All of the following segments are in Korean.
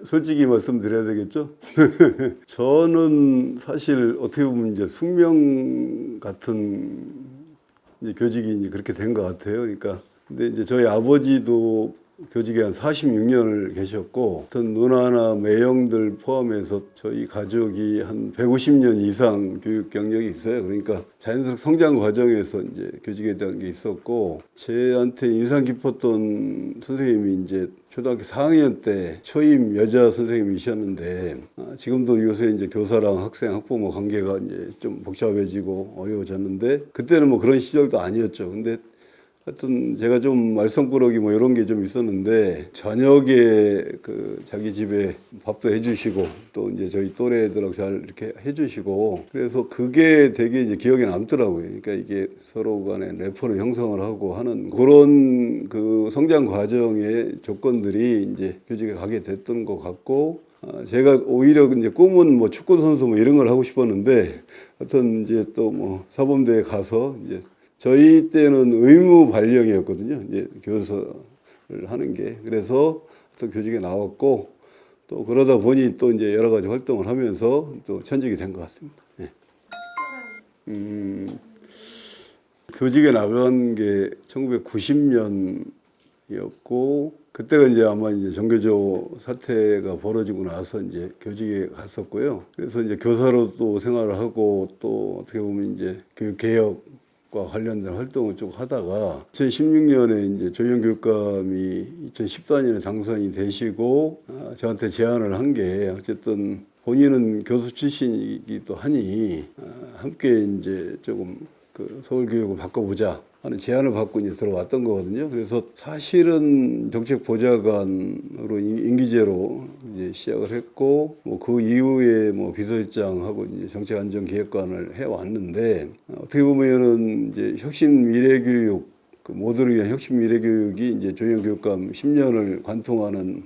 솔직히 말씀드려야 되겠죠? 저는 사실 어떻게 보면 이제 숙명 같은 이제 교직이 이제 그렇게 된 것 같아요. 그러니까 근데 이제 저희 아버지도 교직에 한 46년을 계셨고, 어떤 누나나 매형들 포함해서 저희 가족이 한 150년 이상 교육 경력이 있어요. 그러니까 자연스럽게 성장 과정에서 이제 교직에 대한 게 있었고, 저한테 인상 깊었던 선생님이 이제 초등학교 4학년 때 초임 여자 선생님이셨는데, 지금도 요새 이제 교사랑 학생, 학부모 관계가 이제 좀 복잡해지고 어려워졌는데, 그때는 뭐 그런 시절도 아니었죠. 근데 하여튼 제가 좀 말썽꾸러기 뭐 이런 게 좀 있었는데, 저녁에 그 자기 집에 밥도 해주시고 또 이제 저희 또래들하고 잘 이렇게 해주시고, 그래서 그게 되게 이제 기억에 남더라고요. 그러니까 이게 서로 간에 래퍼를 형성을 하고 하는 그런 그 성장 과정의 조건들이 이제 교직에 가게 됐던 것 같고, 제가 오히려 이제 꿈은 뭐 축구 선수 뭐 이런 걸 하고 싶었는데, 하여튼 이제 또 뭐 사범대에 가서 이제 저희 때는 의무 발령이었거든요. 이제 교사를 하는 게. 그래서 또 교직에 나왔고, 또 그러다 보니 또 이제 여러 가지 활동을 하면서 또 천직이 된 것 같습니다. 예. 교직에 나간 게 1990년이었고, 그때가 이제 아마 이제 정교조 사태가 벌어지고 나서 이제 교직에 갔었고요. 그래서 이제 교사로 또 생활을 하고, 또 어떻게 보면 이제 교육 개혁 과 관련된 활동을 쭉 하다가 2016년에 이제 조희영 교육감이 2014년에 당선이 되시고, 저한테 제안을 한 게, 어쨌든 본인은 교수 출신이기도 하니 함께 이제 조금 그 서울 교육을 바꿔보자 하는 제안을 받고 이제 들어왔던 거거든요. 그래서 사실은 정책 보좌관으로 임기제로 이제 시작을 했고, 뭐 그 이후에 뭐 비서실장하고 이제 정책안전기획관을 해왔는데, 어떻게 보면은 이제 혁신 미래교육, 그 모두를 위한 혁신 미래교육이 이제 조희영 교육감 10년을 관통하는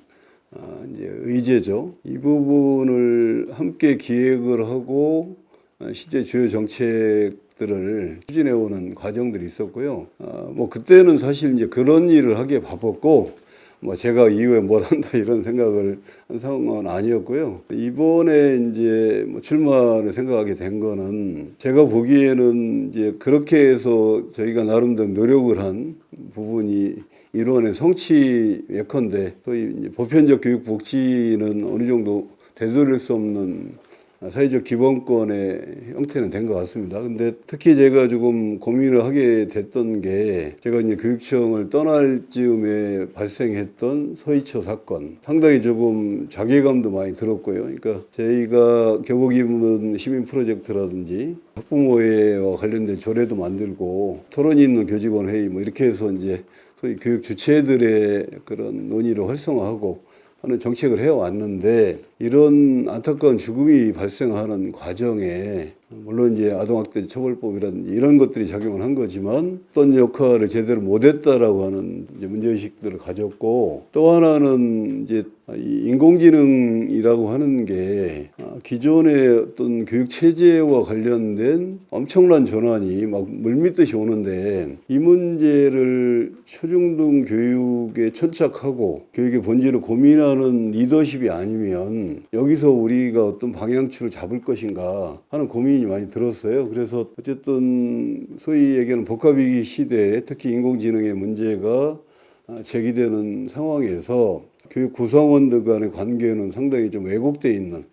이제 의제죠. 이 부분을 함께 기획을 하고 실제 주요 정책들을 추진해오는 과정들이 있었고요. 뭐 그때는 사실 이제 그런 일을 하기에 바빴고, 뭐 제가 이후에 뭘 한다 이런 생각을 한 상황은 아니었고요. 이번에 이제 뭐 출마를 생각하게 된 거는, 제가 보기에는 이제 그렇게 해서 저희가 나름대로 노력을 한 부분이 이론의 성취 예컨대, 소위 이제 보편적 교육 복지는 어느 정도 되돌릴 수 없는 사회적 기본권의 형태는 된 것 같습니다. 근데 특히 제가 조금 고민을 하게 됐던 게, 제가 이제 교육청을 떠날 즈음에 발생했던 서희초 사건, 상당히 조금 자괴감도 많이 들었고요. 그러니까 저희가 교복입은 시민 프로젝트라든지 학부모회와 관련된 조례도 만들고, 토론이 있는 교직원 회의 뭐 이렇게 해서 이제 소위 교육 주체들의 그런 논의를 활성화하고 하는 정책을 해왔는데, 이런 안타까운 죽음이 발생하는 과정에 물론 이제 아동학대 처벌법이라든지 이런 것들이 작용을 한 거지만, 어떤 역할을 제대로 못했다라고 하는 이제 문제의식들을 가졌고, 또 하나는 이제 인공지능이라고 하는 게 기존의 어떤 교육 체제와 관련된 엄청난 전환이 막 물밀듯이 오는데, 이 문제를 초중등 교육에 천착하고 교육의 본질을 고민하는 리더십이 아니면 여기서 우리가 어떤 방향추를 잡을 것인가 하는 고민이 많이 들었어요. 그래서 어쨌든 소위 얘기하는 복합위기 시대에 특히 인공지능의 문제가 제기되는 상황에서 교육 구성원들 간의 관계는 상당히 좀 왜곡되어 있는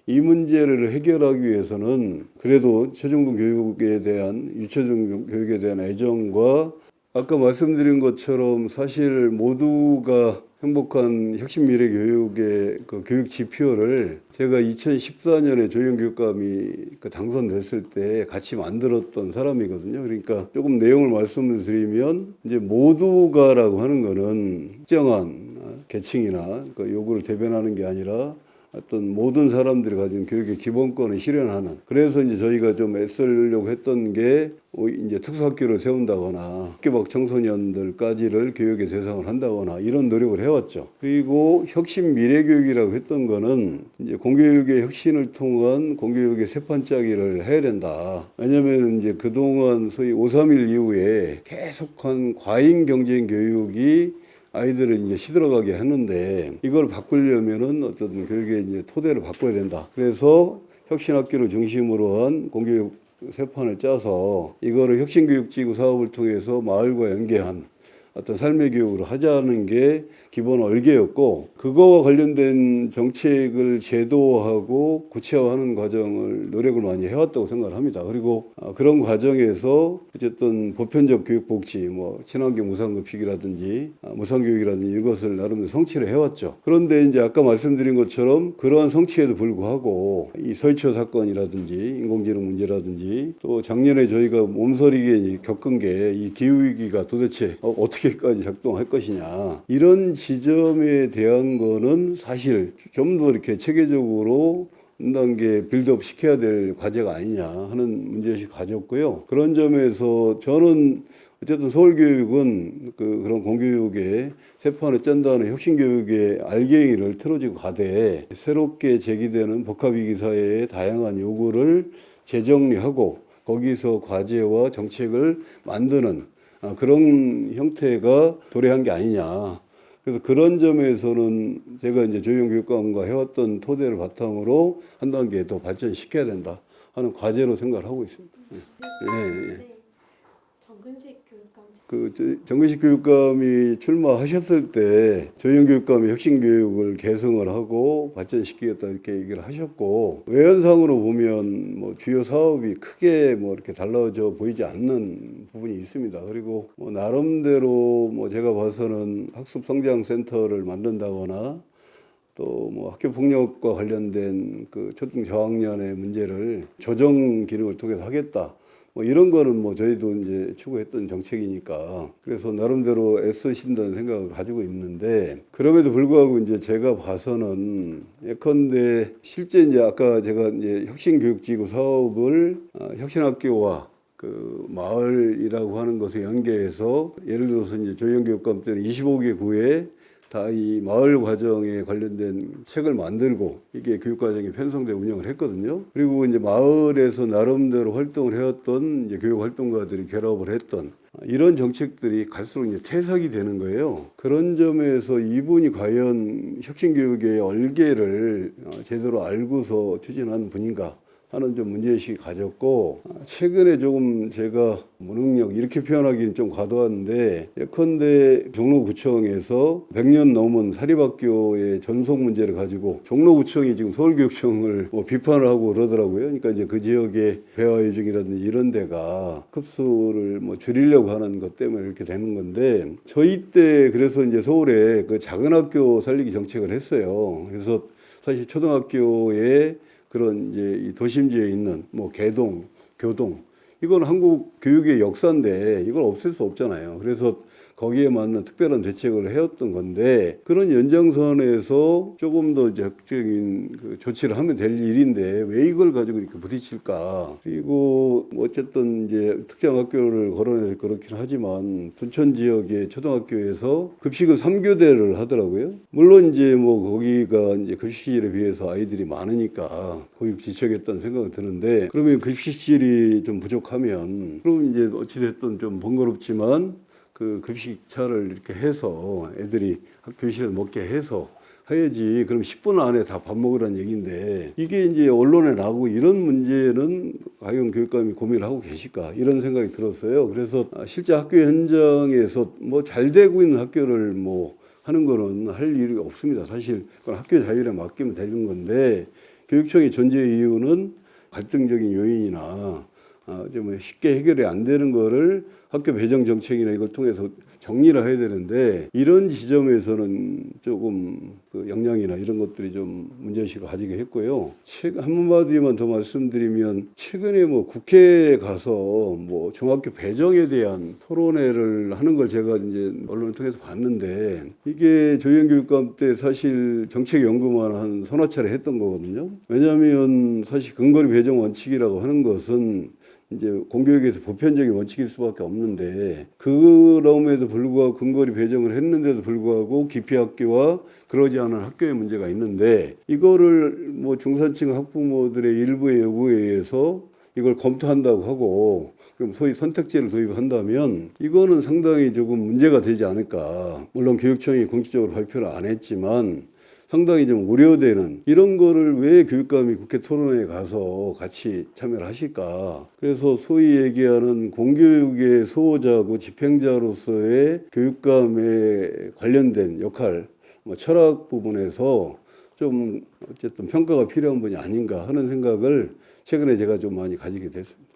이 문제를 해결하기 위해서는 그래도 초중등 교육에 대한, 유초등 교육에 대한 애정과, 아까 말씀드린 것처럼 사실 모두가 행복한 혁신 미래 교육의 그 교육 지표를 제가 2014년에 조희영 교육감이 당선됐을 때 같이 만들었던 사람이거든요. 그러니까 조금 내용을 말씀을 드리면, 이제 모두가라고 하는 거는 특정한 계층이나 그 요구를 대변하는 게 아니라 어떤 모든 사람들이 가진 교육의 기본권을 실현하는, 그래서 이제 저희가 좀 애쓰려고 했던 게 이제 특수학교를 세운다거나 학교 밖 청소년들까지를 교육의 대상을 한다거나 이런 노력을 해왔죠. 그리고 혁신 미래교육이라고 했던 거는 이제 공교육의 혁신을 통한 공교육의 세판짜기를 해야 된다. 왜냐하면 이제 그동안 소위 5.3일 이후에 계속한 과잉 경쟁 교육이 아이들을 이제 시들어가게 하는데 이걸 바꾸려면은 어떤 교육의 이제 토대를 바꿔야 된다. 그래서 혁신학교를 중심으로 한 공교육 세판을 짜서 이거를 혁신교육지구 사업을 통해서 마을과 연계한 어떤 삶의 교육을 하자는 게 기본 얼개였고, 그거와 관련된 정책을 제도화하고 구체화하는 과정을 노력을 많이 해왔다고 생각을 합니다. 그리고 그런 과정에서 어쨌든 보편적 교육복지, 뭐 친환경 무상급식이라든지 무상교육이라든지 이것을 나름대로 성취를 해왔죠. 그런데 이제 아까 말씀드린 것처럼 그러한 성취에도 불구하고 이 서희초 사건이라든지 인공지능 문제라든지 또 작년에 저희가 몸서리게 겪은 게 이 기후위기가 도대체 어떻게까지 작동할 것이냐, 이런 지점에 대한 거는 사실 좀 더 이렇게 체계적으로 한 단계 빌드업 시켜야 될 과제가 아니냐 하는 문제의식을 가졌고요. 그런 점에서 저는 어쨌든 서울교육은 그런 공교육의 세판을 짠다는 혁신교육의 알갱이를 틀어지고 가되 새롭게 제기되는 복합위기 사회의 다양한 요구를 재정리하고 거기서 과제와 정책을 만드는 그런 형태가 도래한 게 아니냐. 그래서 그런 점에서는 제가 이제 조희영 교육감과 해왔던 토대를 바탕으로 한 단계 더 발전시켜야 된다 하는 과제로 생각을 하고 있습니다. 예, 예. 정근식 교육감. 정근식 교육감이 출마하셨을 때 조희영 교육감이 혁신교육을 계승을 하고 발전시키겠다 이렇게 얘기를 하셨고, 외연상으로 보면 뭐 주요 사업이 크게 뭐 이렇게 달라져 보이지 않는 부분이 있습니다. 그리고 뭐 나름대로 뭐 제가 봐서는 학습성장센터를 만든다거나 또 뭐 학교 폭력과 관련된 그 초등 저학년의 문제를 조정 기능을 통해서 하겠다. 뭐 이런 거는 뭐 저희도 이제 추구했던 정책이니까 그래서 나름대로 애쓰신다는 생각을 가지고 있는데, 그럼에도 불구하고 이제 제가 봐서는 예컨대 실제 이제 아까 제가 이제 혁신교육지구 사업을 혁신학교와 그 마을이라고 하는 것에 연계해서 예를 들어서 이제 조희영 교육감 때는 25개 구에 다 이 마을 과정에 관련된 책을 만들고 이게 교육과정에 편성돼 운영을 했거든요. 그리고 이제 마을에서 나름대로 활동을 해왔던 이제 교육활동가들이 결합을 했던 이런 정책들이 갈수록 이제 퇴색이 되는 거예요. 그런 점에서 이분이 과연 혁신교육의 얼개를 제대로 알고서 추진하는 분인가 하는 좀 문제의식이 가졌고, 최근에 조금 제가 무능력 이렇게 표현하기는 좀 과도한데 예컨대 종로구청에서 100년 넘은 사립학교의 전속 문제를 가지고 종로구청이 지금 서울교육청을 뭐 비판을 하고 그러더라고요. 그러니까 이제 그 지역의 배화유중이라든지 이런 데가 급수를 뭐 줄이려고 하는 것 때문에 이렇게 되는 건데, 저희 때 그래서 이제 서울에 그 작은 학교 살리기 정책을 했어요. 그래서 사실 초등학교에 그런 이제 이 도심지에 있는 뭐 개동, 교동, 이건 한국 교육의 역사인데 이걸 없앨 수 없잖아요. 그래서 거기에 맞는 특별한 대책을 해왔던 건데, 그런 연장선에서 조금 더 적극적인 그 조치를 하면 될 일인데 왜 이걸 가지고 이렇게 부딪힐까? 그리고 뭐 어쨌든 이제 특정 학교를 거론해서 그렇긴 하지만 둔촌 지역의 초등학교에서 급식을 3교대를 하더라고요. 물론 이제 뭐 거기가 이제 급식실에 비해서 아이들이 많으니까 고육지책이었다는 생각이 드는데, 그러면 급식실이 좀 부족하면 그럼 이제 어찌됐든 좀 번거롭지만 그 급식차를 이렇게 해서 애들이 교실에서 먹게 해서 해야지. 그럼 10분 안에 다 밥 먹으라는 얘기인데 이게 이제 언론에 나오고 이런 문제는 과연 교육감이 고민을 하고 계실까 이런 생각이 들었어요. 그래서 실제 학교 현장에서 뭐 잘 되고 있는 학교를 뭐 하는 거는 할 일이 없습니다. 사실 그건 학교 자율에 맡기면 되는 건데, 교육청의 존재 이유는 갈등적인 요인이나 좀 쉽게 해결이 안 되는 거를 학교 배정 정책이나 이걸 통해서 정리를 해야 되는데, 이런 지점에서는 조금 그 역량이나 이런 것들이 좀 문제의식을 가지게 했고요. 한마디만 더 말씀드리면, 최근에 뭐 국회에 가서 뭐 중학교 배정에 대한 토론회를 하는 걸 제가 이제 언론을 통해서 봤는데, 이게 조희영 교육감 때 사실 정책 연구만 한 서너 차례 했던 거거든요. 왜냐하면 사실 근거리 배정 원칙이라고 하는 것은 이제 공교육에서 보편적인 원칙일 수밖에 없는데, 그럼에도 불구하고 근거리 배정을 했는데도 불구하고 기피학교와 그러지 않은 학교의 문제가 있는데, 이거를 뭐 중산층 학부모들의 일부의 요구에 의해서 이걸 검토한다고 하고 그럼 소위 선택제를 도입한다면 이거는 상당히 조금 문제가 되지 않을까. 물론 교육청이 공식적으로 발표를 안 했지만 상당히 좀 우려되는 이런 거를 왜 교육감이 국회 토론회에 가서 같이 참여를 하실까. 그래서 소위 얘기하는 공교육의 수호자고 집행자로서의 교육감에 관련된 역할, 뭐 철학 부분에서 좀 어쨌든 평가가 필요한 분이 아닌가 하는 생각을 최근에 제가 좀 많이 가지게 됐습니다.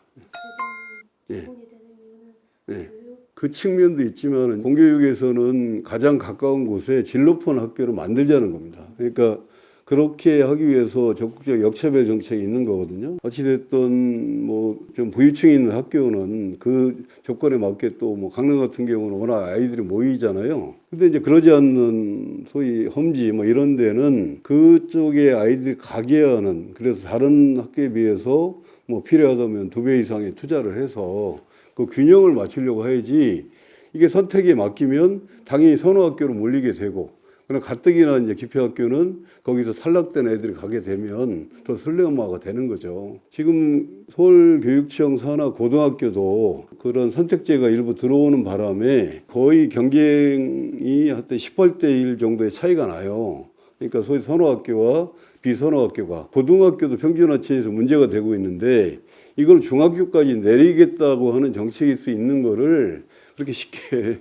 대전 기본이 되는 이유는 예. 교육 그 측면도 있지만 공교육에서는 가장 가까운 곳에 질 높은 학교를 만들자는 겁니다. 그러니까 그렇게 하기 위해서 적극적 역차별 정책이 있는 거거든요. 어찌됐든 뭐 좀 부유층이 있는 학교는 그 조건에 맞게 또 뭐 강릉 같은 경우는 워낙 아이들이 모이잖아요. 근데 이제 그러지 않는 소위 험지 뭐 이런 데는 그쪽에 아이들이 가게 하는 그래서 다른 학교에 비해서 뭐 필요하다면 2배 이상의 투자를 해서 그 균형을 맞추려고 해야지 이게 선택에 맡기면 당연히 선호학교로 몰리게 되고 그러나 가뜩이나 이제 기표학교는 거기서 탈락된 애들이 가게 되면 더 슬럼화가 되는 거죠. 지금 서울교육청 산하 고등학교도 그런 선택제가 일부 들어오는 바람에 거의 경쟁이 하여튼 18대 1 정도의 차이가 나요. 그러니까 소위 선호학교와 비선호학교가 고등학교도 평균화치에서 문제가 되고 있는데 이걸 중학교까지 내리겠다고 하는 정책일 수 있는 거를 그렇게 쉽게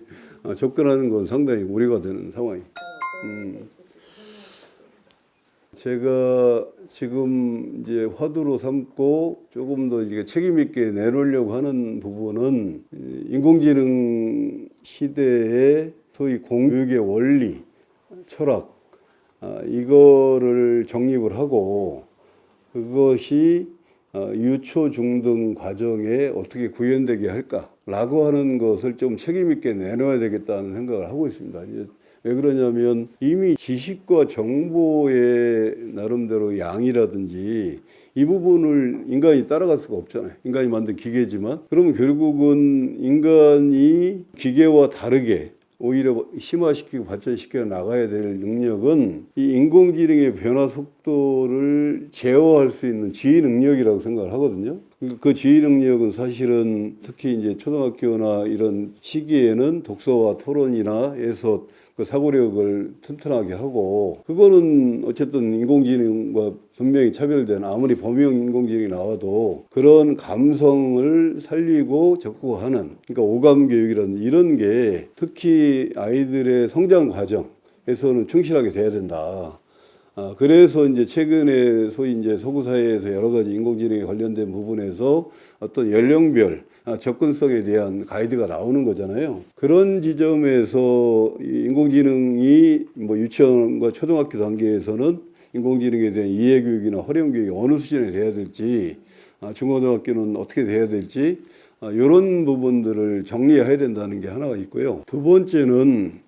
접근하는 건 상당히 우려가 되는 상황입니다. 제가 지금 이제 화두로 삼고 조금 더 이게 책임 있게 내놓으려고 하는 부분은 인공지능 시대의 소위 공교육의 원리, 철학, 이거를 정립을 하고 그것이 유초 중등 과정에 어떻게 구현되게 할까라고 하는 것을 좀 책임 있게 내놓아야 되겠다는 생각을 하고 있습니다. 왜 그러냐면 이미 지식과 정보의 나름대로 양이라든지 이 부분을 인간이 따라갈 수가 없잖아요. 인간이 만든 기계지만 그러면 결국은 인간이 기계와 다르게 오히려 심화시키고 발전시켜 나가야 될 능력은 이 인공지능의 변화 속도를 제어할 수 있는 지휘 능력이라고 생각을 하거든요. 그 지휘 능력은 사실은 특히 이제 초등학교나 이런 시기에는 독서와 토론이나 해서 그 사고력을 튼튼하게 하고 그거는 어쨌든 인공지능과 분명히 차별된 아무리 범용 인공지능이 나와도 그런 감성을 살리고 적극하는 그러니까 오감 교육이라는 이런 게 특히 아이들의 성장 과정에서는 충실하게 돼야 된다. 그래서 이제 최근에 소위 이제 서구 사회에서 여러 가지 인공지능에 관련된 부분에서 어떤 연령별 접근성에 대한 가이드가 나오는 거잖아요. 그런 지점에서 이 인공지능이 뭐 유치원과 초등학교 단계에서는 인공지능에 대한 이해교육이나 활용교육이 어느 수준에 돼야 될지, 중고등학교는 어떻게 돼야 될지, 이런 부분들을 정리해야 된다는 게 하나가 있고요. 두 번째는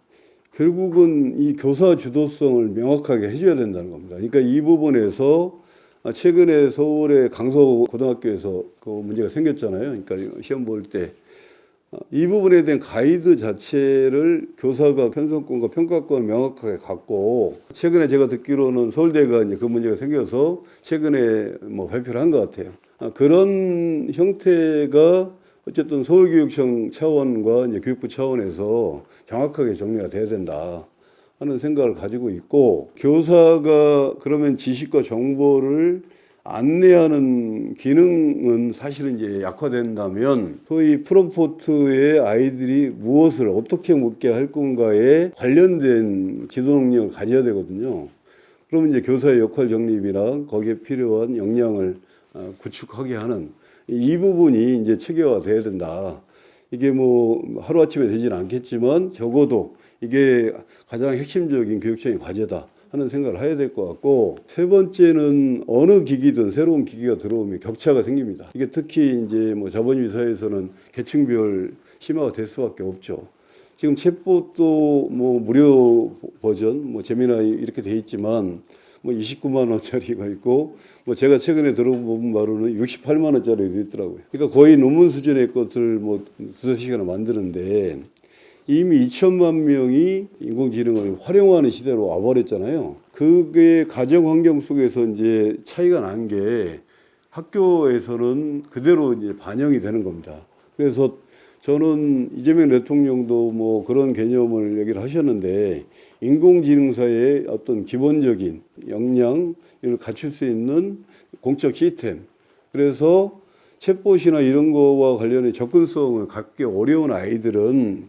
결국은 이 교사 주도성을 명확하게 해줘야 된다는 겁니다. 그러니까 이 부분에서 최근에 서울의 강서 고등학교에서 그 문제가 생겼잖아요. 그러니까 시험 볼 때 이 부분에 대한 가이드 자체를 교사가 편성권과 평가권을 명확하게 갖고 최근에 제가 듣기로는 서울대가 이제 그 문제가 생겨서 최근에 뭐 발표를 한 것 같아요. 그런 형태가 어쨌든 서울교육청 차원과 이제 교육부 차원에서 정확하게 정리가 돼야 된다 하는 생각을 가지고 있고 교사가 그러면 지식과 정보를 안내하는 기능은 사실은 이제 약화된다면 소위 프롬포트의 아이들이 무엇을 어떻게 묻게 할 건가에 관련된 지도 능력을 가져야 되거든요. 그러면 이제 교사의 역할 정립이나 거기에 필요한 역량을 구축하게 하는 이 부분이 이제 체계화돼야 된다. 이게 뭐 하루아침에 되지는 않겠지만 적어도 이게 가장 핵심적인 교육청의 과제다 하는 생각을 해야 될 것 같고 세 번째는 어느 기기든 새로운 기기가 들어오면 격차가 생깁니다. 이게 특히 이제 뭐 자본주의 사회에서는 계층별 심화가 될 수밖에 없죠. 지금 챗봇도 뭐 무료 버전, 뭐 제미나이 이렇게 돼 있지만 뭐 29만 원짜리가 있고 뭐 제가 최근에 들어본 바로는 68만 원짜리도 있더라고요. 그러니까 거의 논문 수준의 것을 뭐 두세 시간을 만드는데 이미 2천만 명이 인공지능을 활용하는 시대로 와버렸잖아요. 그게 가정 환경 속에서 이제 차이가 난 게 학교에서는 그대로 이제 반영이 되는 겁니다. 그래서 저는 이재명 대통령도 뭐 그런 개념을 얘기를 하셨는데 인공지능사의 어떤 기본적인 역량을 갖출 수 있는 공적 시스템. 그래서 챗봇이나 이런 거와 관련해 접근성을 갖기 어려운 아이들은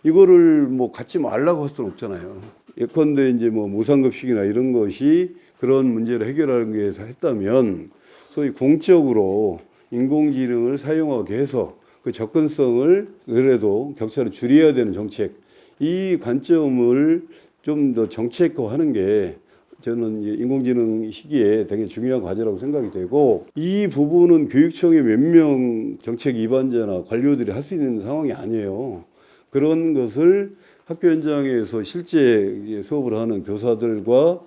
이거를 뭐 갖지 말라고 할 수는 없잖아요. 예컨대 이제 뭐 무상급식이나 이런 것이 그런 문제를 해결하기 위해서 했다면 소위 공적으로 인공지능을 사용하게 해서 그 접근성을 그래도 격차를 줄여야 되는 정책, 이 관점을 좀 더 정책화하는 게 저는 인공지능 시기에 되게 중요한 과제라고 생각이 되고, 이 부분은 교육청의 몇 명 정책 위반자나 관료들이 할 수 있는 상황이 아니에요. 그런 것을 학교 현장에서 실제 수업을 하는 교사들과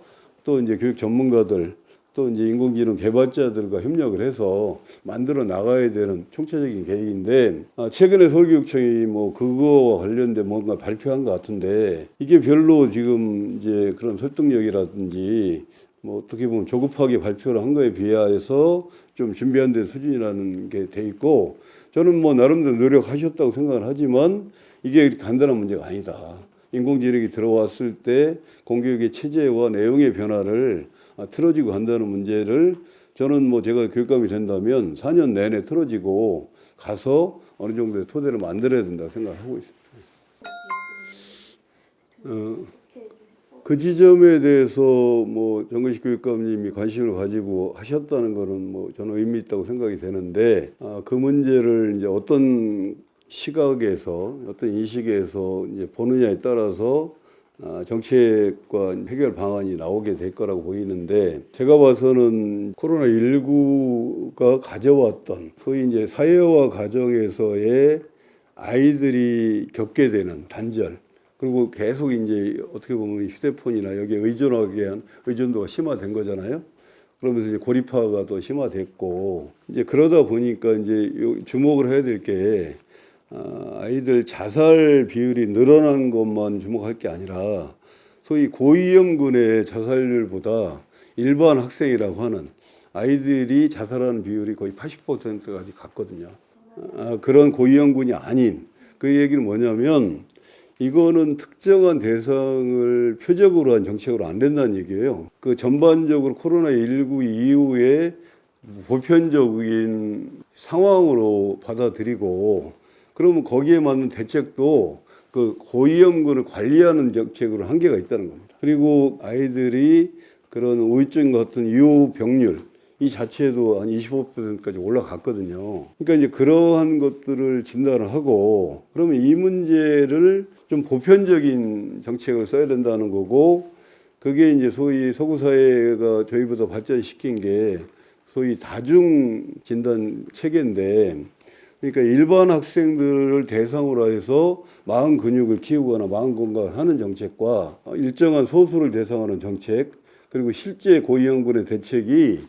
또 이제 교육 전문가들 또 이제 인공지능 개발자들과 협력을 해서 만들어 나가야 되는 총체적인 계획인데, 최근에 서울교육청이 뭐 그거와 관련된 뭔가 발표한 것 같은데 이게 별로 지금 이제 그런 설득력이라든지 뭐 어떻게 보면 조급하게 발표를 한 거에 비하여서 좀 준비한 데 수준이라는 게 돼 있고, 저는 뭐 나름대로 노력하셨다고 생각을 하지만 이게 간단한 문제가 아니다. 인공지능이 들어왔을 때 공교육의 체제와 내용의 변화를 틀어지고 간다는 문제를 저는 뭐 제가 교육감이 된다면 4년 내내 틀어지고 가서 어느 정도의 토대를 만들어야 된다고 생각하고 있습니다. 그 지점에 대해서 뭐 정근식 교육감님이 관심을 가지고 하셨다는 거는 뭐 저는 의미 있다고 생각이 되는데, 그 문제를 이제 어떤 시각에서 어떤 인식에서 이제 보느냐에 따라서 정책과 해결 방안이 나오게 될 거라고 보이는데, 제가 봐서는 코로나19가 가져왔던 소위 이제 사회와 가정에서의 아이들이 겪게 되는 단절, 그리고 계속 이제 어떻게 보면 휴대폰이나 여기에 의존하게 한 의존도가 심화된 거잖아요. 그러면서 이제 고립화가 또 심화됐고, 이제 그러다 보니까 이제 주목을 해야 될 게 아이들 자살 비율이 늘어난 것만 주목할 게 아니라 소위 고위험군의 자살률보다 일반 학생이라고 하는 아이들이 자살하는 비율이 거의 80%까지 갔거든요. 그런 고위험군이 아닌, 그 얘기는 뭐냐면 이거는 특정한 대상을 표적으로 한 정책으로 안 된다는 얘기예요. 그 전반적으로 코로나19 이후에 보편적인 상황으로 받아들이고, 그러면 거기에 맞는 대책도 그 고위험군을 관리하는 정책으로 한계가 있다는 겁니다. 그리고 아이들이 그런 우울증 같은 유병률 이 자체도 한 25%까지 올라갔거든요. 그러니까 이제 그러한 것들을 진단을 하고, 그러면 이 문제를 좀 보편적인 정책을 써야 된다는 거고, 그게 이제 소위 서구 사회가 저희보다 발전시킨 게 소위 다중 진단 체계인데, 그러니까 일반 학생들을 대상으로 해서 마음 근육을 키우거나 마음 건강을 하는 정책과 일정한 소수를 대상으로 하는 정책, 그리고 실제 고위험군의 대책이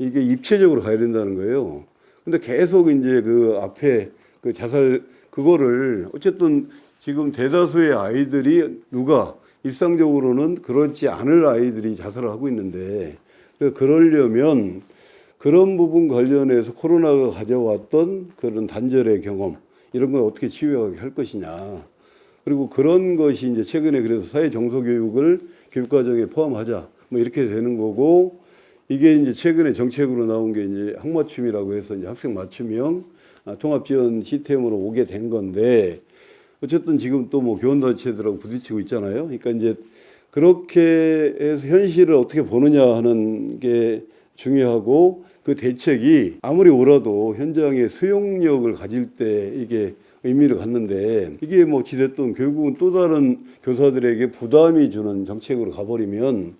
이게 입체적으로 가야 된다는 거예요. 근데 계속 이제 그 앞에 그 자살 그거를 어쨌든 지금 대다수의 아이들이 누가 일상적으로는 그렇지 않을 아이들이 자살을 하고 있는데, 그러려면 그런 부분 관련해서 코로나가 가져왔던 그런 단절의 경험 이런 걸 어떻게 치유하게 할 것이냐. 그리고 그런 것이 이제 최근에 그래서 사회 정서 교육을 교육과정에 포함하자 뭐 이렇게 되는 거고, 이게 이제 최근에 정책으로 나온 게 이제 학맞춤이라고 해서 이제 학생 맞춤형 통합 지원 시스템으로 오게 된 건데, 어쨌든 지금 또 뭐 교원단체들하고 부딪히고 있잖아요. 그러니까 이제 그렇게 해서 현실을 어떻게 보느냐 하는 게 중요하고, 그 대책이 아무리 옳아도 현장의 수용력을 가질 때 이게 의미를 갖는데, 이게 뭐 어찌됐든 결국은 또 다른 교사들에게 부담이 주는 정책으로 가버리면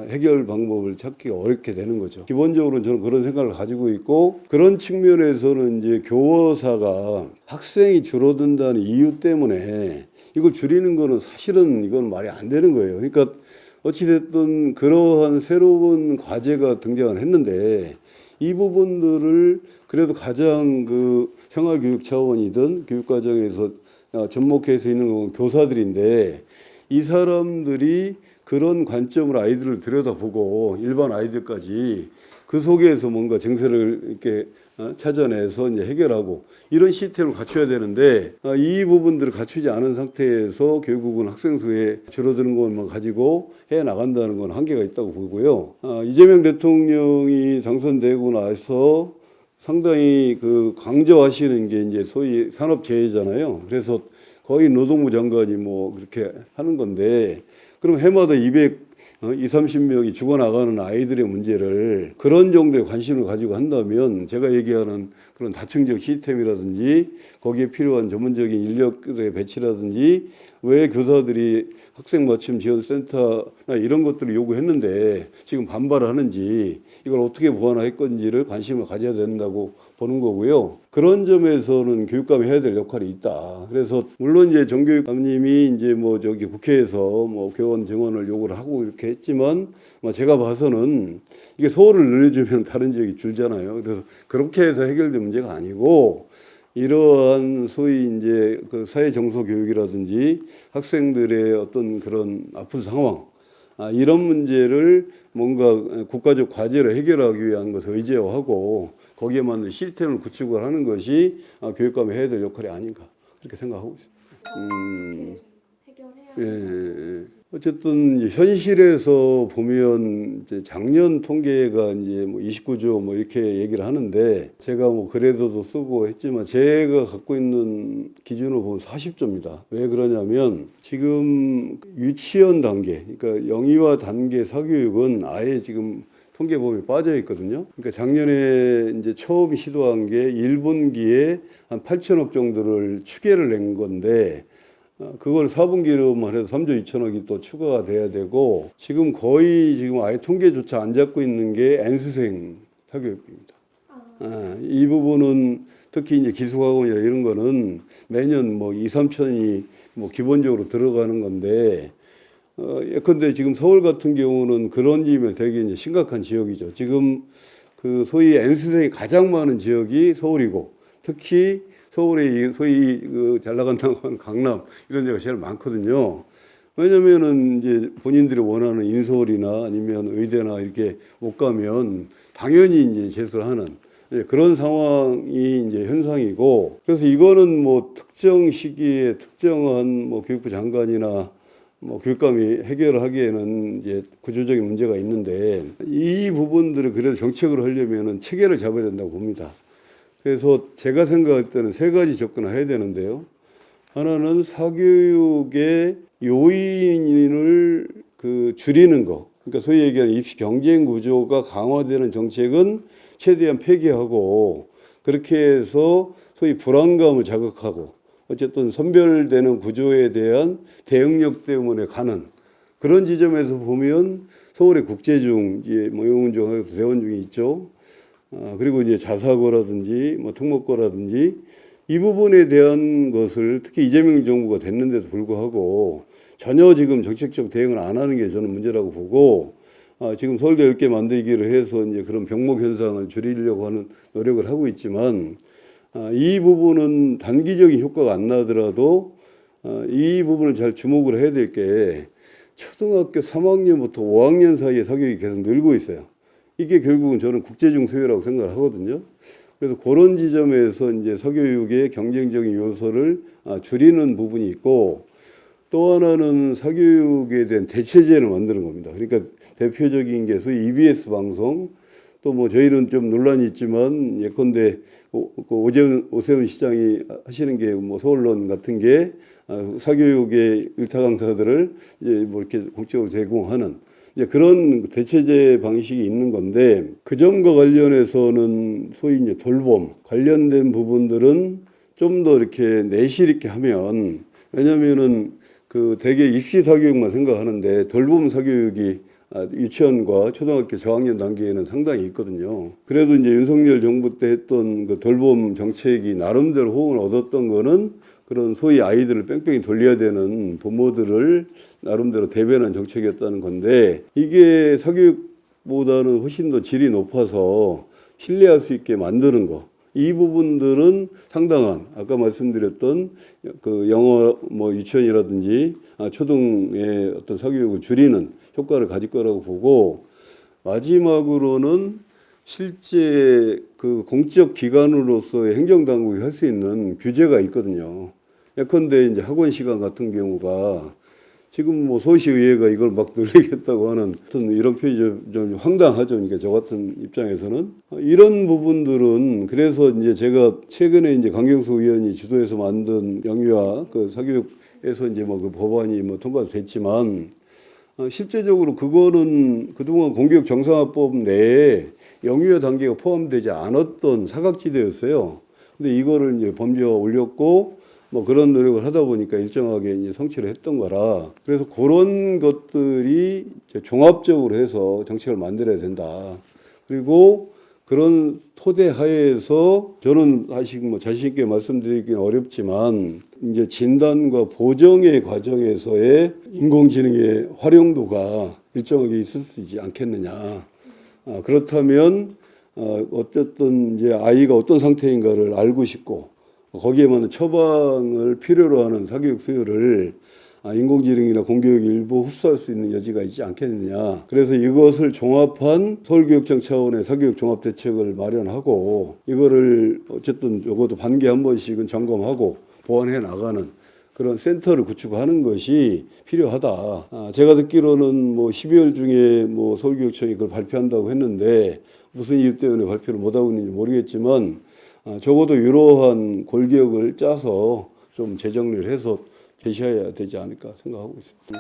해결 방법을 찾기가 어렵게 되는 거죠. 기본적으로 저는 그런 생각을 가지고 있고, 그런 측면에서는 이제 교사가 학생이 줄어든다는 이유 때문에 이걸 줄이는 거는 사실은 이건 말이 안 되는 거예요. 그러니까 어찌됐든 그러한 새로운 과제가 등장을 했는데, 이 부분들을 그래도 가장 그 생활교육 차원이든 교육과정에서 접목해서 있는 건 교사들인데, 이 사람들이 그런 관점으로 아이들을 들여다보고 일반 아이들까지 그 속에서 뭔가 정세를 이렇게 찾아내서 이제 해결하고 이런 시스템을 갖춰야 되는데 이 부분들을 갖추지 않은 상태에서 결국은 학생 수에 줄어드는 것만 가지고 해 나간다는 건 한계가 있다고 보고요. 이재명 대통령이 당선되고 나서 상당히 그 강조하시는 게 이제 소위 산업재해잖아요. 그래서 거의 노동부 장관이 뭐 그렇게 하는 건데 그럼 해마다 30명이 죽어나가는 아이들의 문제를 그런 정도의 관심을 가지고 한다면 제가 얘기하는 그런 다층적 시스템이라든지 거기에 필요한 전문적인 인력의 배치라든지 왜 교사들이 학생 맞춤 지원센터나 이런 것들을 요구했는데 지금 반발하는지 이걸 어떻게 보완할 건지를 관심을 가져야 된다고 보는 거고요. 그런 점에서는 교육감이 해야 될 역할이 있다. 그래서 물론 이제 정교육감님이 이제 뭐 저기 국회에서 뭐 교원 증원을 요구를 하고 이렇게 했지만 제가 봐서는 이게 소홀을 늘려주면 다른 지역이 줄잖아요. 그래서 그렇게 해서 해결될 문제가 아니고 이러한 소위 이제 그 사회 정서 교육이라든지 학생들의 어떤 그런 아픈 상황 이런 문제를 뭔가 국가적 과제로 해결하기 위한 것을 의제화하고 거기에 맞는 시스템을 구축을 하는 것이 교육감이 해야 될 역할이 아닌가 그렇게 생각하고 있습니다. 예. 어쨌든 이제 현실에서 보면 이제 작년 통계가 이제 뭐 29조 뭐 이렇게 얘기를 하는데 제가 뭐 글에서도 쓰고 했지만 제가 갖고 있는 기준으로 보면 40조입니다. 왜 그러냐면 지금 유치원 단계, 그러니까 영유아 단계 사교육은 아예 지금 통계 보면 빠져 있거든요. 그러니까 작년에 이제 처음 시도한 게 1분기에 한 8천억 정도를 추계를 낸 건데 그걸 4분기로만 해도 3조 2천억이 또 추가가 돼야 되고 지금 거의 지금 아예 통계조차 안 잡고 있는 게 N수생 사교육비입니다. 이 부분은 특히 이제 기숙학원이나 이런 거는 매년 뭐 2, 3천이 뭐 기본적으로 들어가는 건데 예컨대 지금 서울 같은 경우는 그런 지면 되게 이제 심각한 지역이죠. 지금 그 소위 N수생이 가장 많은 지역이 서울이고 특히 서울에 소위 그 잘 나간다고 하는 강남 이런 데가 제일 많거든요. 왜냐면은 이제 본인들이 원하는 인서울이나 아니면 의대나 이렇게 못 가면 당연히 이제 재수를 하는 그런 상황이 이제 현상이고 그래서 이거는 뭐 특정 시기에 특정한 뭐 교육부 장관이나 뭐 교육감이 해결하기에는 이제 구조적인 문제가 있는데 이 부분들을 그래도 정책으로 하려면은 체계를 잡아야 된다고 봅니다. 그래서 제가 생각할 때는 세 가지 접근을 해야 되는데요. 하나는 사교육의 요인을 줄이는 거. 그러니까 소위 얘기하는 입시 경쟁 구조가 강화되는 정책은 최대한 폐기하고 그렇게 해서 소위 불안감을 자극하고 어쨌든 선별되는 구조에 대한 대응력 때문에 가는 그런 지점에서 보면 서울의 국제중, 뭐 영훈중하고 대원중이 있죠. 그리고 이제 자사고라든지 뭐 특목고라든지 이 부분에 대한 것을 특히 이재명 정부가 됐는데도 불구하고 전혀 지금 정책적 대응을 안 하는 게 저는 문제라고 보고 지금 서울대 10개 만들기를 해서 이제 그런 병목 현상을 줄이려고 하는 노력을 하고 있지만 이 부분은 단기적인 효과가 안 나더라도 이 부분을 잘 주목을 해야 될 게 초등학교 3학년부터 5학년 사이에 사교육이 계속 늘고 있어요. 이게 결국은 저는 국제중 수요라고 생각을 하거든요. 그래서 그런 지점에서 이제 사교육의 경쟁적인 요소를 줄이는 부분이 있고 또 하나는 사교육에 대한 대체제를 만드는 겁니다. 그러니까 대표적인 게 소위 EBS 방송 또 뭐 저희는 좀 논란이 있지만 예컨대 오세훈 시장이 하시는 게 뭐 서울론 같은 게 사교육의 일타 강사들을 이제 뭐 이렇게 공적으로 제공하는 이제 그런 대체제 방식이 있는 건데 그 점과 관련해서는 소위 이제 돌봄 관련된 부분들은 좀 더 이렇게 내실 있게 하면 왜냐면은 그 대개 입시 사교육만 생각하는데 돌봄 사교육이 유치원과 초등학교 저학년 단계에는 상당히 있거든요. 그래도 이제 윤석열 정부 때 했던 그 돌봄 정책이 나름대로 호응을 얻었던 거는 그런 소위 아이들을 뺑뺑이 돌려야 되는 부모들을 나름대로 대변한 정책이었다는 건데 이게 사교육보다는 훨씬 더 질이 높아서 신뢰할 수 있게 만드는 거. 이 부분들은 상당한 아까 말씀드렸던 그 영어 뭐 유치원이라든지 초등의 어떤 사교육을 줄이는 효과를 가질 거라고 보고 마지막으로는 실제 그 공적 기관으로서의 행정당국이 할 수 있는 규제가 있거든요. 예컨대 이제 학원 시간 같은 경우가 지금 뭐 소시의회가 이걸 막 늘리겠다고 하는 어떤 이런 표현이 좀 황당하죠. 그러니까 저 같은 입장에서는 이런 부분들은 그래서 이제 제가 최근에 이제 강경수 의원이 주도해서 만든 영유아 그 사교육에서 이제 뭐 그 법안이 뭐 통과가 됐지만 실제적으로 그거는 그동안 공교육 정상화법 내에 영유아 단계가 포함되지 않았던 사각지대였어요. 근데 이거를 이제 범죄화 올렸고 뭐 그런 노력을 하다 보니까 일정하게 이제 성취를 했던 거라. 그래서 그런 것들이 이제 종합적으로 해서 정책을 만들어야 된다. 그리고 그런 토대 하에서 저는 사실 뭐 자신 있게 말씀드리기는 어렵지만 이제 진단과 보정의 과정에서의 인공지능의 활용도가 일정하게 있을 수 있지 않겠느냐. 그렇다면 어쨌든 이제 아이가 어떤 상태인가를 알고 싶고 거기에 맞는 처방을 필요로 하는 사교육 수요를 인공지능이나 공교육 일부 흡수할 수 있는 여지가 있지 않겠느냐. 그래서 이것을 종합한 서울교육청 차원의 사교육 종합대책을 마련하고 이거를 어쨌든 적어도 반기에 한 번씩은 점검하고 보완해 나가는 그런 센터를 구축하는 것이 필요하다. 제가 듣기로는 뭐 12월 중에 뭐 서울교육청이 그걸 발표한다고 했는데 무슨 이유 때문에 발표를 못하고 있는지 모르겠지만 적어도 이러한 골격을 짜서 좀 재정리를 해서 제시해야 되지 않을까 생각하고 있습니다.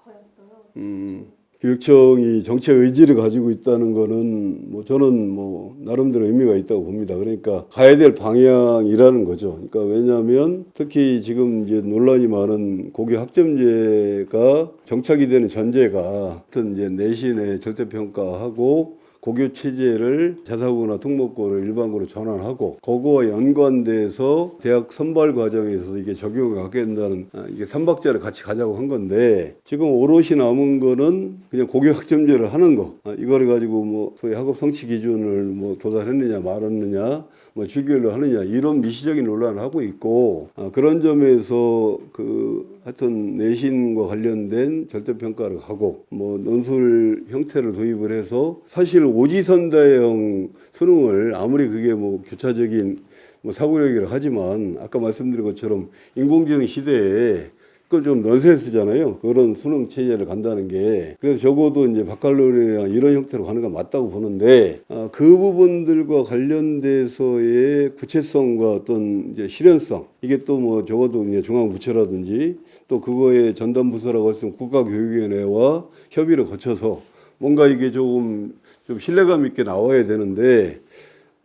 거였어요. 교육청이 정책 의지를 가지고 있다는 거는 뭐 저는 뭐 나름대로 의미가 있다고 봅니다. 그러니까 가야 될 방향이라는 거죠. 그러니까 왜냐하면 특히 지금 이제 논란이 많은 고교 학점제가 정착이 되는 전제가 어떤 이제 내신의 절대평가하고 고교 체제를 자사고나 특목고를 일반고로 전환하고 그거와 연관돼서 대학 선발 과정에서 이게 적용을 갖게 된다는 이게 삼박자를 같이 가자고 한 건데 지금 오롯이 남은 거는 그냥 고교 학점제를 하는 거 이거를 가지고 뭐 소위 학업 성취 기준을 뭐 도달했느냐 말았느냐 뭐 주기율로 하느냐 이런 미시적인 논란을 하고 있고 그런 점에서 그 하여튼 내신과 관련된 절대평가를 하고 뭐 논술 형태를 도입을 해서 사실 오지선다형 수능을 아무리 그게 뭐 교차적인 뭐 사고력이라 하지만 아까 말씀드린 것처럼 인공지능 시대에 그건 좀 넌센스잖아요. 그런 수능 체제를 간다는 게. 그래서 적어도 이제 바칼로레아 이런 형태로 가는 건 맞다고 보는데, 그 부분들과 관련돼서의 구체성과 어떤 이제 실현성, 이게 또 뭐 적어도 이제 중앙부처라든지 또 그거의 전담 부서라고 할 수 있는 국가교육위원회와 협의를 거쳐서 뭔가 이게 좀 신뢰감 있게 나와야 되는데,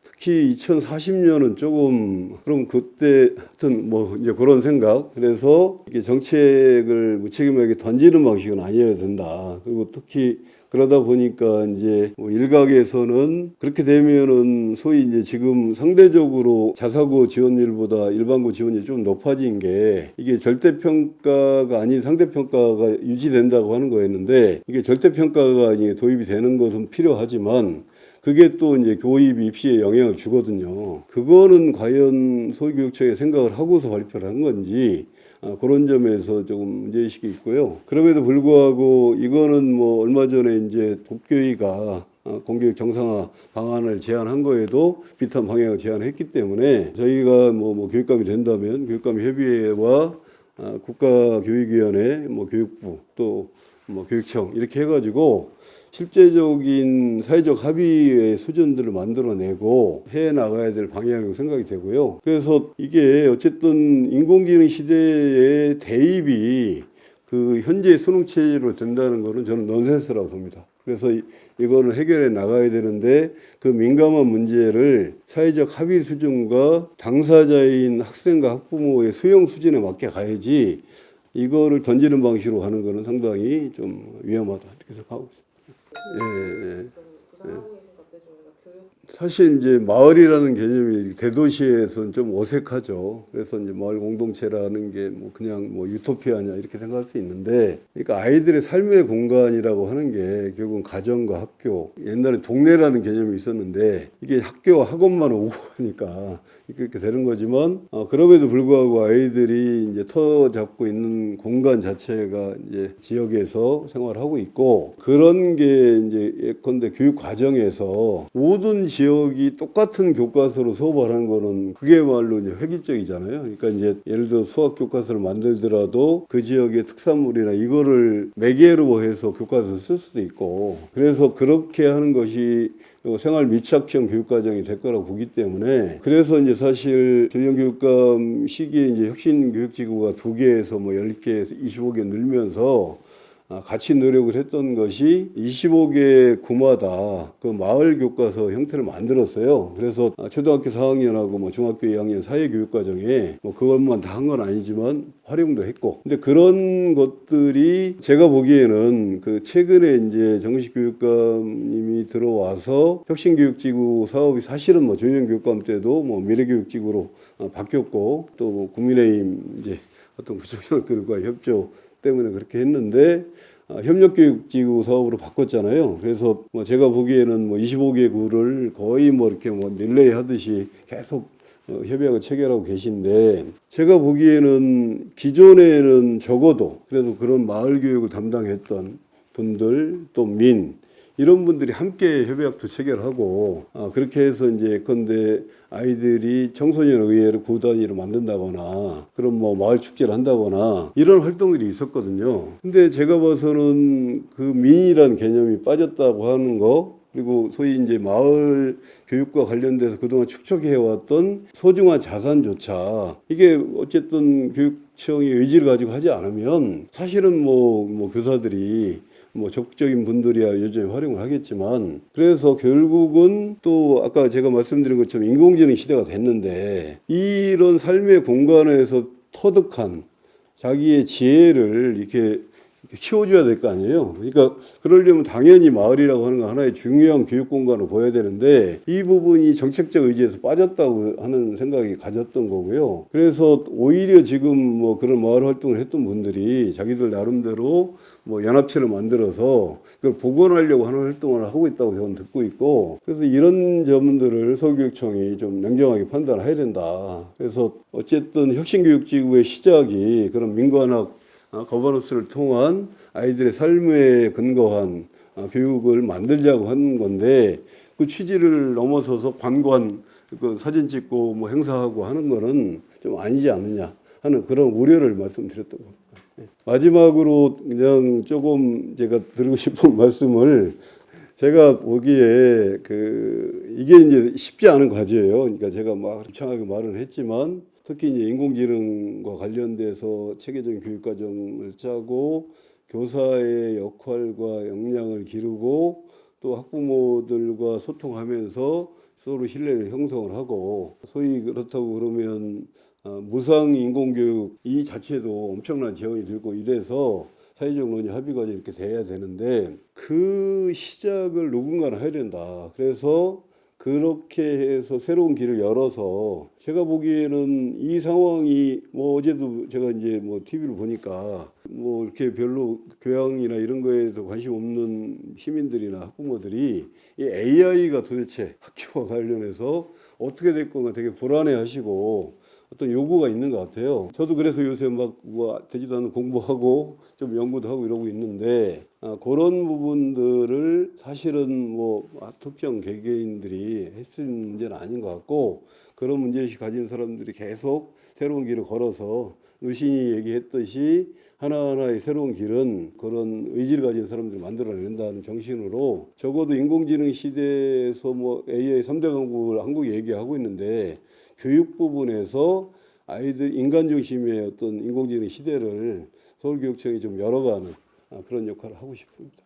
특히 2040년은 조금 그럼 그때 하여튼 뭐 이제 그런 생각. 그래서 이게 정책을 무책임하게 던지는 방식은 아니어야 된다. 그리고 특히 그러다 보니까 이제 뭐 일각에서는 그렇게 되면은 소위 이제 지금 상대적으로 자사고 지원율보다 일반고 지원율이 좀 높아진 게 이게 절대평가가 아닌 상대평가가 유지된다고 하는 거였는데 이게 절대평가가 이게 도입이 되는 것은 필요하지만 그게 또 이제 교입 입시에 영향을 주거든요. 그거는 과연 서울교육청에 생각을 하고서 발표를 한 건지 그런 점에서 조금 문제의식이 있고요. 그럼에도 불구하고 이거는 뭐 얼마 전에 이제 법교위가 공교육 정상화 방안을 제안한 거에도 비슷한 방향을 제안했기 때문에 저희가 뭐 교육감이 된다면 교육감 협의회와 국가교육위원회, 뭐 교육부 또 뭐 교육청 이렇게 해가지고 실제적인 사회적 합의의 수준들을 만들어내고 해 나가야 될 방향이라고 생각이 되고요. 그래서 이게 어쨌든 인공지능 시대의 대입이 그 현재 수능 체제로 된다는 거는 저는 넌센스라고 봅니다. 그래서 이거는 해결해 나가야 되는데 그 민감한 문제를 사회적 합의 수준과 당사자인 학생과 학부모의 수용 수준에 맞게 가야지 이거를 던지는 방식으로 가는 거는 상당히 좀 위험하다 이렇게 생각하고 있습니다. 부장하고 계신 것 중에서 교육? 사실 이제 마을이라는 개념이 대도시에서는 좀 어색하죠. 그래서 이제 마을 공동체라는 게 뭐 그냥 뭐 유토피아냐 이렇게 생각할 수 있는데, 그러니까 아이들의 삶의 공간이라고 하는 게 결국은 가정과 학교, 옛날에 동네라는 개념이 있었는데 이게 학교와 학원만 오고 하니까 그렇게 되는 거지만, 그럼에도 불구하고 아이들이 이제 터 잡고 있는 공간 자체가 이제 지역에서 생활하고 있고, 그런 게 이제 예컨대 교육 과정에서 모든 지역이 똑같은 교과서로 수업을 하는 거는 그게말로 이제 획일적이잖아요. 그러니까 이제 예를 들어 수학 교과서를 만들더라도 그 지역의 특산물이나 이거를 매개로 해서 교과서를 쓸 수도 있고, 그래서 그렇게 하는 것이 생활 밀착형 교육과정이 될 거라고 보기 때문에, 그래서 이제 사실 전형교육감 시기에 이제 혁신교육지구가 2개에서 뭐 10개에서 25개 늘면서 같이 노력을 했던 것이 25개 구마다 그 마을 교과서 형태를 만들었어요. 그래서 초등학교 4학년하고 뭐 중학교 2학년 사회 교육 과정에 뭐 그것만 다 한 건 아니지만 활용도 했고, 근데 그런 것들이 제가 보기에는 그 최근에 이제 정식 교육감님이 들어와서 혁신교육지구 사업이 사실은 뭐 조영 교육감 때도 뭐 미래교육지구로 바뀌었고, 또 국민의힘 이제 어떤 구청장들과 협조 때문에 그렇게 했는데 협력교육지구 사업으로 바꿨잖아요. 그래서 뭐 제가 보기에는 뭐 25개 구를 거의 뭐 이렇게 뭐 릴레이 하듯이 계속 협약을 체결하고 계신데, 제가 보기에는 기존에는 적어도 그래도 그런 마을 교육을 담당했던 분들, 또 이런 분들이 함께 협약도 체결하고, 그렇게 해서 이제 예컨대 아이들이 청소년 의회를 구 단위로 만든다거나 그런 뭐 마을 축제를 한다거나 이런 활동들이 있었거든요. 근데 제가 봐서는 그 민이라는 개념이 빠졌다고 하는 거, 그리고 소위 이제 마을 교육과 관련돼서 그동안 축적해왔던 소중한 자산조차 이게 어쨌든 교육청이 의지를 가지고 하지 않으면 사실은 뭐 교사들이 뭐 적극적인 분들이야 여전히 활용을 하겠지만, 그래서 결국은 또 아까 제가 말씀드린 것처럼 인공지능 시대가 됐는데 이런 삶의 공간에서 터득한 자기의 지혜를 이렇게 키워줘야 될 거 아니에요. 그러니까 그러려면 당연히 마을이라고 하는 건 하나의 중요한 교육 공간으로 보여야 되는데 이 부분이 정책적 의지에서 빠졌다고 하는 생각이 가졌던 거고요. 그래서 오히려 지금 뭐 그런 마을 활동을 했던 분들이 자기들 나름대로 뭐 연합체를 만들어서 그걸 복원하려고 하는 활동을 하고 있다고 저는 듣고 있고, 그래서 이런 점들을 서울교육청이 좀 냉정하게 판단해야 된다. 그래서 어쨌든 혁신교육지구의 시작이 그런 민관학 거버넌스를 통한 아이들의 삶에 근거한 교육을 만들자고 하는 건데, 그 취지를 넘어서서 관관 그 사진 찍고 뭐 행사하고 하는 거는 좀 아니지 않느냐 하는 그런 우려를 말씀드렸던 겁니다. 마지막으로 그냥 조금 제가 드리고 싶은 말씀을, 제가 보기에 이게 이제 쉽지 않은 과제예요. 그러니까 제가 막 유창하게 말은 했지만 특히 이제 인공지능과 관련돼서 체계적인 교육 과정을 짜고 교사의 역할과 역량을 기르고 또 학부모들과 소통하면서 서로 신뢰를 형성을 하고, 소위 그렇다고 그러면 무상 인공교육 이 자체도 엄청난 지원이 들고 이래서 사회적 논의 합의 과정이 이렇게 돼야 되는데 그 시작을 누군가는 해야 된다. 그래서 그렇게 해서 새로운 길을 열어서, 제가 보기에는 이 상황이 뭐 어제도 제가 이제 뭐 TV를 보니까 뭐 이렇게 별로 교양이나 이런 거에서 관심 없는 시민들이나 학부모들이 이 AI가 도대체 학교와 관련해서 어떻게 될 건가 되게 불안해하시고 어떤 요구가 있는 것 같아요. 저도 그래서 요새 막 뭐 되지도 않는 공부하고 좀 연구도 하고 이러고 있는데, 그런 부분들을 사실은 뭐 특정 개개인들이 했을 문제는 아닌 것 같고, 그런 문제의식 가진 사람들이 계속 새로운 길을 걸어서 루신이 얘기했듯이 하나하나의 새로운 길은 그런 의지를 가진 사람들을 만들어낸다는 정신으로, 적어도 인공지능 시대에서 뭐 AI 3대 강국을 한국이 얘기하고 있는데 교육 부분에서 아이들 인간 중심의 어떤 인공지능 시대를 서울교육청이 좀 열어가는 그런 역할을 하고 싶습니다.